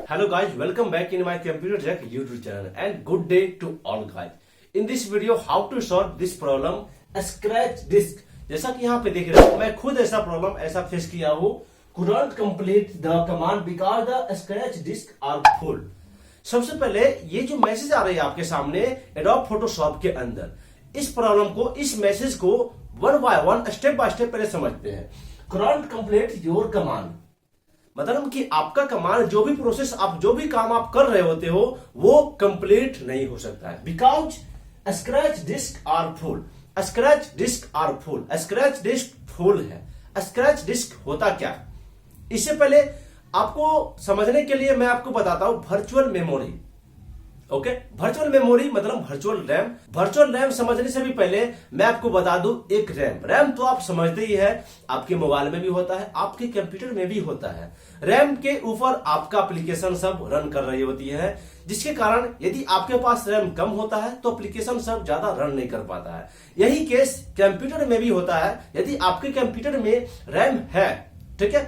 Hello guys, welcome back in my Computer Jack YouTube channel and good day to all guys. In this video, how to solve this problem scratch disk. जैसा कि यहाँ पे देख रहे हो, मैं खुद ऐसा प्रॉब्लम ऐसा फेस किया हूँ. Couldn't complete the command because the scratch disk are full. सबसे पहले ये जो मैसेज आ रही है आपके सामने Adobe Photoshop के अंदर, इस प्रॉब्लम को, इस मैसेज को one by one step by step पहले समझते हैं. Couldn't complete your command मतलब कि आपका कमांड, जो भी प्रोसेस आप, जो भी काम आप कर रहे होते हो, वो कंप्लीट नहीं हो सकता है. Because scratch disk are full. Scratch disk are full. Scratch disk full है. स्क्रैच डिस्क होता क्या? इससे पहले आपको समझने के लिए मैं आपको बताता हूं virtual memory. Okay, virtual memory मतलब वर्चुअल रैम. वर्चुअल रैम समझने से भी पहले मैं आपको बता दूं एक रैम. रैम तो आप समझते ही है, आपके मोबाइल में भी होता है, आपके कंप्यूटर में भी होता है. रैम के ऊपर आपका एप्लीकेशन सब रन कर रही होती है, जिसके कारण यदि आपके पास रैम कम होता है तो एप्लीकेशन सब ज्यादा रन नहीं कर पाता है. यही केस कंप्यूटर में भी होता है. यदि आपके कंप्यूटर में रैम है, ठीक है,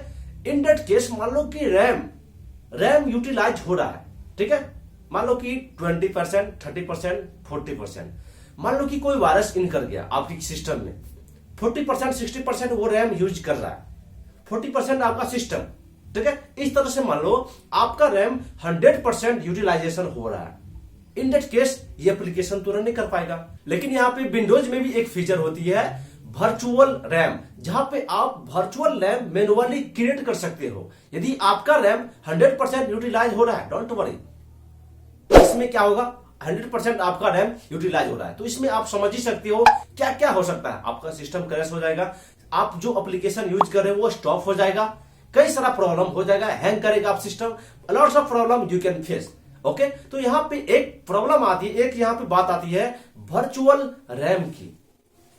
इन दैट केस मान लो कि रैम यूटिलाइज हो रहा है, ठीक है, मान लो कि 20%, 30%, 40%. मान लो कि कोई वायरस इन कर गया आपके सिस्टम में. 40%, 60% वो रैम यूज कर रहा है, 40% आपका सिस्टम, ठीक है. इस तरह से मान लो आपका रैम 100% यूटिलाइजेशन हो रहा है. इन दैट केस ये एप्लीकेशन तो रन नहीं कर पाएगा. लेकिन यहाँ पे विंडोज में भी एक फीचर होती है वर्चुअल रैम, जहां पे आप वर्चुअल रैम मैन्युअली क्रिएट कर सकते हो. यदि आपका रैम 100% यूटिलाइज हो रहा है, डोंट वरी, इसमें क्या होगा, 100% आपका रैम यूटिलाइज हो रहा है, तो इसमें आप समझ ही सकते हो क्या क्या हो सकता है. आपका सिस्टम क्रैश हो जाएगा, आप जो एप्लीकेशन यूज कर रहे हो वो स्टॉप हो जाएगा, कई सारा प्रॉब्लम हो जाएगा, हैंग करेगा आप system, lots of problem you can face. Okay, तो यहाँ पे एक प्रॉब्लम आती है, एक यहाँ पे बात आती है वर्चुअल रैम की.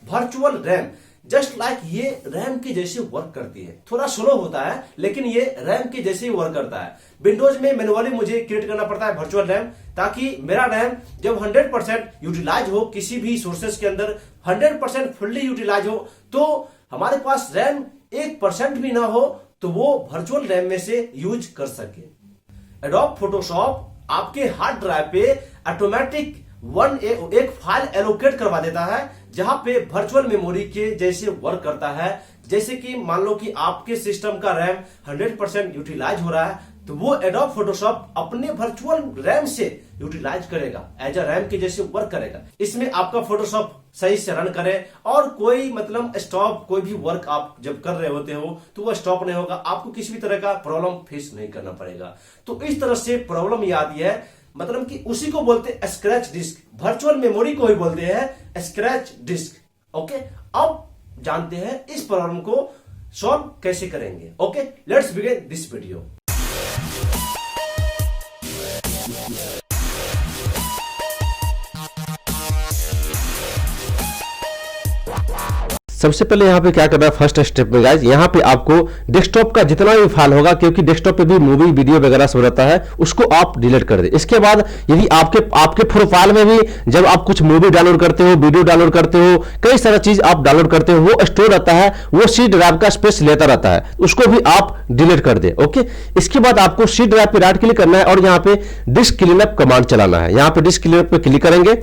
वर्चुअल रैम जस्ट लाइक ये रैम के जैसे वर्क करती है. थोड़ा स्लो होता है लेकिन ये रैम के जैसे ही वर्क करता है. विंडोज में मैन्युअली मुझे क्रिएट करना पड़ता है वर्चुअल रैम, ताकि मेरा रैम जब 100% यूटिलाइज हो, किसी भी सोर्सेस के अंदर 100% फुल्ली यूटिलाइज हो, तो हमारे पास रैम 1% भी ना हो तो वो वर्चुअल रैम में से यूज कर सके. एडोब फोटोशॉप आपके हार्ड ड्राइव पे ऑटोमेटिक एक फाइल एलोकेट करवा देता है, जहां पे वर्चुअल मेमोरी के जैसे वर्क करता है. जैसे कि मान लो कि आपके सिस्टम का रैम 100% यूटिलाइज हो रहा है, तो वो एडोब फोटोशॉप अपने वर्चुअल रैम से यूटिलाइज करेगा, एज अ रैम के जैसे वर्क करेगा. इसमें आपका फोटोशॉप सही से रन करे और कोई मतलब स्टॉप, कोई भी वर्क आप जब कर रहे होते हो तो वो स्टॉप नहीं होगा. आपको किसी भी तरह का प्रॉब्लम फेस नहीं करना पड़ेगा. तो इस तरह से प्रॉब्लम ये आती है, मतलब कि उसी को बोलते हैं स्क्रैच डिस्क. वर्चुअल मेमोरी को ही बोलते हैं स्क्रैच डिस्क. ओके, अब जानते हैं इस प्रॉब्लम को सॉल्व कैसे करेंगे. Okay, let's begin this video. सबसे पहले यहाँ पे क्या करना है, फर्स्ट स्टेप में गाइज, यहाँ पे आपको डेस्कटॉप का जितना भी फाइल होगा, क्योंकि डेस्कटॉप पे भी मूवी वीडियो वगैरह सब रहता है, उसको आप डिलीट कर दे. इसके बाद यदि आपके प्रोफाइल में भी जब आप कुछ मूवी डाउनलोड करते हो, वीडियो डाउनलोड करते हो, कई सारा चीज आप डाउनलोड करते हो, वो स्टोर रहता है, वो सी ड्राइव का स्पेस लेता रहता है, उसको भी आप डिलीट कर दे. ओके, इसके बाद आपको सी ड्राइव पे राइट क्लिक करना है और यहाँ पे डिस्क क्लीनअप कमांड चलाना है. यहाँ पे डिस्क क्लीनअप पे क्लिक करेंगे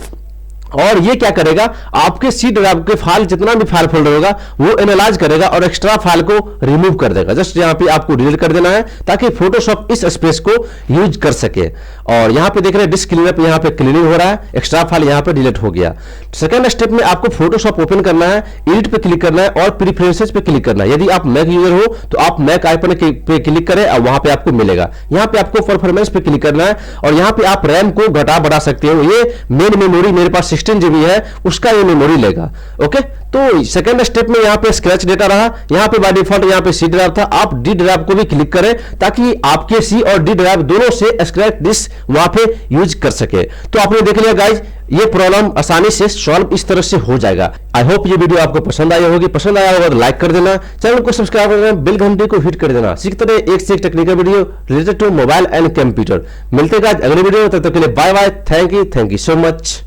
और ये क्या करेगा, आपके सी ड्राइव के फाइल, जितना भी फाइल फोल्डर होगा वो एनालाइज करेगा और एक्स्ट्रा फाइल को रिमूव कर देगा. जस्ट यहाँ पे आपको डिलीट कर देना है ताकि फोटोशॉप इस स्पेस को यूज कर सके. और यहाँ पे देख रहे हैं डिस्क क्लीनअप, यहाँ पे क्लीनिंग हो रहा है, एक्स्ट्रा फाइल यहाँ पे डिलीट हो गया. सेकंड स्टेप में आपको फोटोशॉप ओपन करना है, एडिट पे क्लिक करना है और प्रीफरेंसेस पे क्लिक करना है. यदि आप मैक यूजर हो तो आप मैक आइकन पे क्लिक करें और वहां पे आपको मिलेगा. यहाँ पे आपको परफॉर्मेंस पे क्लिक करना है और यहाँ पे आप रैम को घटा बढ़ा सकते हो. ये मेन मेमोरी मेरे पास 16 GB है, उसका ये मेमोरी लेगा. ओके, तो सेकंड स्टेप में यहाँ पे स्क्रैच डेटा रहा, यहाँ पे बाय डिफॉल्ट यहाँ पे सी ड्राइव था, आप डी ड्राइव को भी क्लिक करें ताकि आपके सी और डी ड्राइव दोनों से स्क्रैच डिस्क वहां पे यूज कर सके. तो आपने देख लिया गाइज, ये प्रॉब्लम आसानी से सॉल्व इस तरह से हो जाएगा. आई होप ये वीडियो आपको पसंद आई होगी. पसंद आया होगा तो लाइक कर देना, चैनल को सब्सक्राइब कर देना, बेल घंटे को हिट कर देना. सीखते रहे एक से एक technical video related to mobile and computer. मिलते हैं गाइज अगले वीडियो में, तब तक के लिए bye bye. Thank you so much.